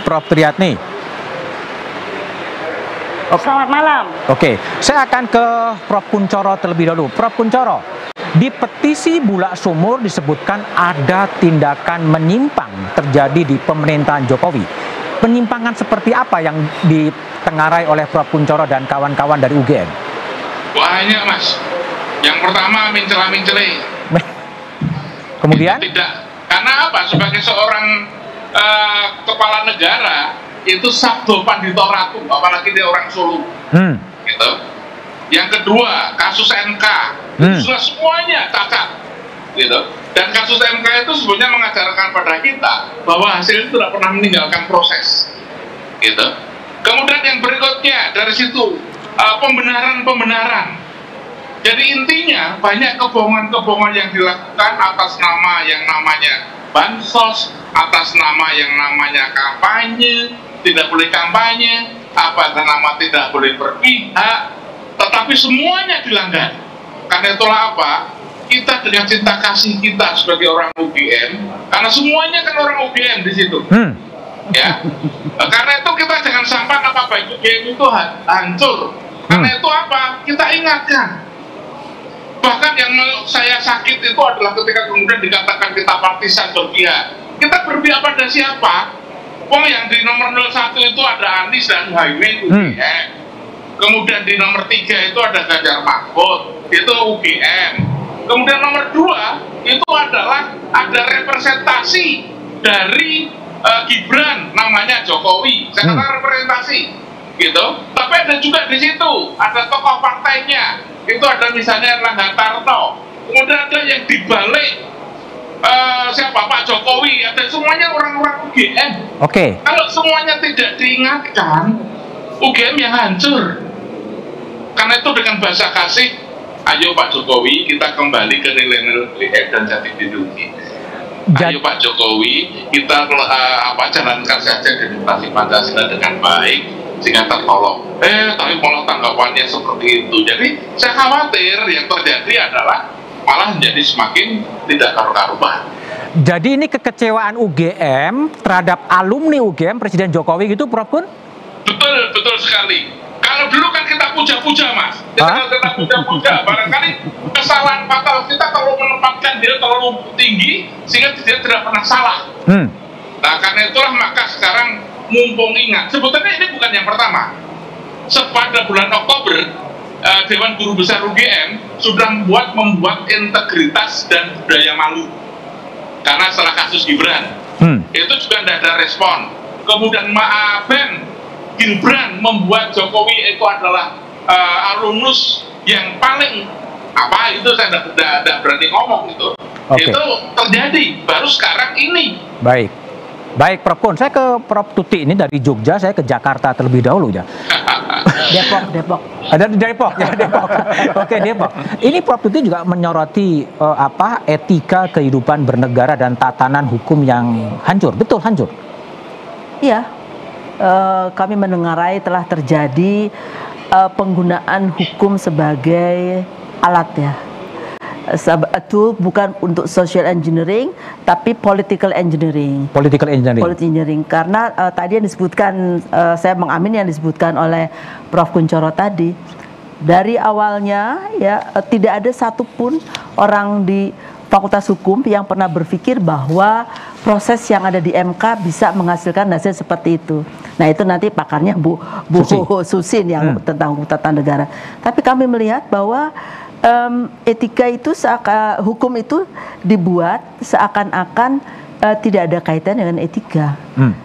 Prof. Triatni. Selamat malam. Oke, saya akan ke Prof. Kuncoro terlebih dahulu. Prof. Kuncoro, di petisi Bulak Sumur disebutkan ada tindakan menyimpang terjadi di pemerintahan Jokowi. Penyimpangan seperti apa yang ditengarai oleh Prof. Kuncoro dan kawan-kawan dari UGM? Banyak, Mas. Yang pertama mencela-mencele. Kemudian? Tidak. Karena apa? Sebagai seorang kepala negara, itu sabdo pandito ratu, apalagi dia orang Solo. Gitu. Yang kedua, kasus MK. Itu sudah semuanya cacat. Gitu. Dan kasus MK itu sebenarnya mengajarkan pada kita bahwa hasil itu tidak pernah meninggalkan proses. Gitu. Kemudian yang berikutnya dari situ pembenaran. Jadi intinya banyak kebohongan-kebohongan yang dilakukan atas nama yang namanya bansos, atas nama yang namanya kampanye, tidak boleh kampanye, nama tidak boleh berpihak, tetapi semuanya dilanggar. Karena itulah apa? Kita dengan cinta kasih kita sebagai orang UGM, karena semuanya kan orang UGM di situ. Ya. Karena itu kita jangan sampai nama baik UGM itu hancur. Karena itu apa? Kita ingatkan. Bahkan yang saya sakit itu adalah ketika kemudian dikatakan kita partisan berpihak. Kita berpihak pada siapa? Yang di nomor 01 itu ada Anies dan Muhaimin, UGM. Kemudian di nomor 3 itu ada Ganjar Mahfud, itu UGM. Kemudian nomor 2 itu adalah ada representasi dari Gibran, namanya Jokowi. Saya katakan representasi, gitu. Tapi ada juga di situ ada tokoh partainya, itu ada misalnya Erlangga Tarto. Kemudian ada yang dibalik siapa, Pak Jokowi, ada semuanya orang-orang UGM. Oke. Kalau semuanya tidak diingatkan, UGM yang hancur. Karena itu dengan bahasa kasih, ayo Pak Jokowi, kita kembali ke nilai-nilai UGM dan jati diri. Ayo Pak Jokowi, kita jalankan saja demokrasi Pancasila dengan baik sehingga tertolong. Tapi malah tanggapannya seperti itu. Jadi saya khawatir yang terjadi adalah malah menjadi semakin tidak karu-karuan. Jadi ini kekecewaan UGM terhadap alumni UGM Presiden Jokowi gitu, Prof. Kun? Betul sekali. Kalau dulu kan kita puja-puja, Mas. Kita puja-puja. Barangkali kesalahan fatal kita kalau menempatkan dia terlalu tinggi sehingga dia tidak pernah salah. Nah, karena itulah maka sekarang mumpung ingat. Sebetulnya ini bukan yang pertama. Pada bulan Oktober, Dewan Guru Besar UGM sudah membuat integritas dan budaya malu. Karena setelah kasus Gibran, itu juga tidak ada respon. Kemudian Gibran membuat Jokowi itu adalah alumnus yang paling itu saya tidak berani ngomong gitu. Okay. Itu terjadi baru sekarang ini. Baik, Prof. Kun, saya ke Prof. Tuti ini dari Jogja, saya ke Jakarta terlebih dahulu ya. Depok. Ada di Depok ya, Depok. Oke, Depok. Ini Prof. Tuti juga menyoroti etika kehidupan bernegara dan tatanan hukum yang hancur. Betul, hancur. Iya. Kami mendengarai telah terjadi penggunaan hukum sebagai alat ya. Itu bukan untuk social engineering, tapi political engineering. Karena tadi yang disebutkan, saya mengamini yang disebutkan oleh Prof. Kuncoro tadi. Dari awalnya ya tidak ada satupun orang di Fakultas Hukum yang pernah berpikir bahwa proses yang ada di MK bisa menghasilkan hasil seperti itu. Nah itu nanti pakarnya Bu Susin yang tentang hukum tata negara. Tapi kami melihat bahwa etika itu hukum itu dibuat seakan-akan tidak ada kaitan dengan etika.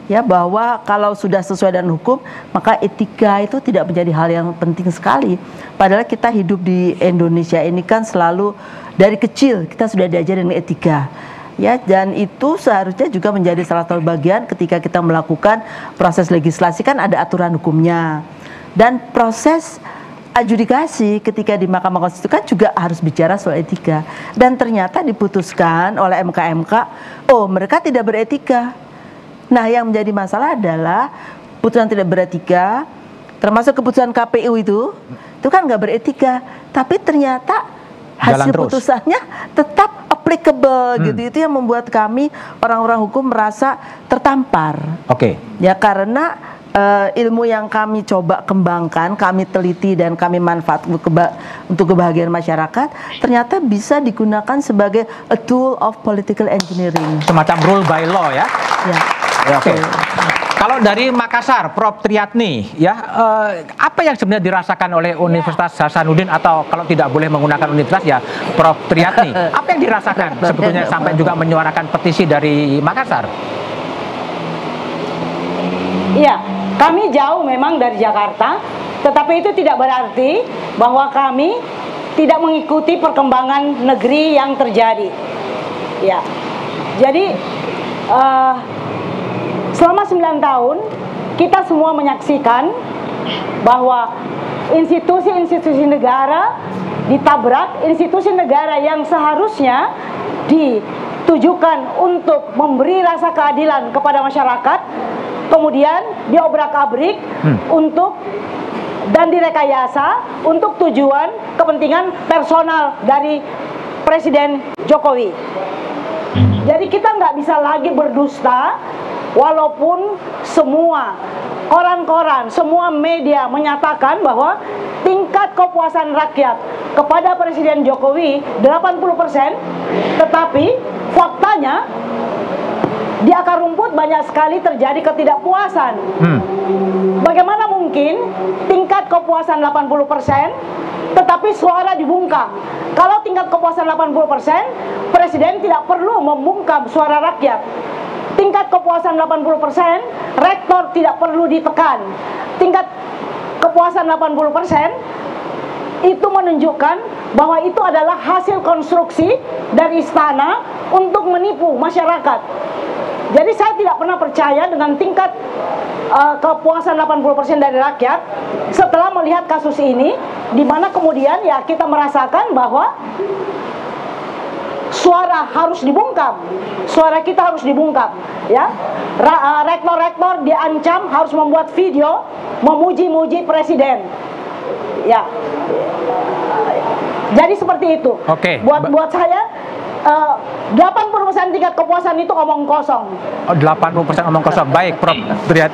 Ya, bahwa kalau sudah sesuai dengan hukum maka etika itu tidak menjadi hal yang penting sekali. Padahal kita hidup di Indonesia ini kan selalu dari kecil kita sudah diajarin etika. Ya, dan itu seharusnya juga menjadi salah satu bagian ketika kita melakukan proses legislasi, kan ada aturan hukumnya. Dan proses adjudikasi ketika di Mahkamah Konstitusi kan juga harus bicara soal etika. Dan ternyata diputuskan oleh MK, mereka tidak beretika. Nah, yang menjadi masalah adalah putusan tidak beretika, termasuk keputusan KPU itu kan nggak beretika. Tapi ternyata hasil putusannya tetap applicable gitu. Itu yang membuat kami orang-orang hukum merasa tertampar. Ya, karena ilmu yang kami coba kembangkan, kami teliti dan kami manfaatkan untuk kebahagiaan masyarakat, ternyata bisa digunakan sebagai a tool of political engineering. Semacam rule by law ya. Ya. Kalau dari Makassar, Prof. Triyatni, ya apa yang sebenarnya dirasakan oleh Universitas Hasanuddin, atau kalau tidak boleh menggunakan universitas ya Prof. Triyatni, apa yang dirasakan sebetulnya sampai juga menyuarakan petisi dari Makassar? Iya, kami jauh memang dari Jakarta, tetapi itu tidak berarti bahwa kami tidak mengikuti perkembangan negeri yang terjadi. Ya, jadi selama 9 tahun kita semua menyaksikan bahwa institusi-institusi negara ditabrak, institusi negara yang seharusnya ditujukan untuk memberi rasa keadilan kepada masyarakat, kemudian diobrak-abrik untuk dan direkayasa untuk tujuan kepentingan personal dari Presiden Jokowi. Jadi kita nggak bisa lagi berdusta, walaupun semua koran-koran, semua media menyatakan bahwa tingkat kepuasan rakyat kepada Presiden Jokowi 80%, tetapi faktanya di akar rumput banyak sekali terjadi ketidakpuasan. Bagaimana mungkin tingkat kepuasan 80%, tetapi suara dibungkam? Kalau tingkat kepuasan 80%, Presiden tidak perlu membungkam suara rakyat. Tingkat kepuasan 80%, rektor tidak perlu ditekan. Tingkat kepuasan 80% itu menunjukkan bahwa itu adalah hasil konstruksi dari istana untuk menipu masyarakat. Jadi saya tidak pernah percaya dengan tingkat kepuasan 80% dari rakyat setelah melihat kasus ini, di mana kemudian ya kita merasakan bahwa suara harus dibungkam, suara kita harus dibungkam, ya. Rektor-rektor diancam harus membuat video memuji-muji presiden, ya. Jadi seperti itu. Buat saya 80% tingkat kepuasan itu omong kosong. 80% omong kosong. Baik, Prof. Triyatni.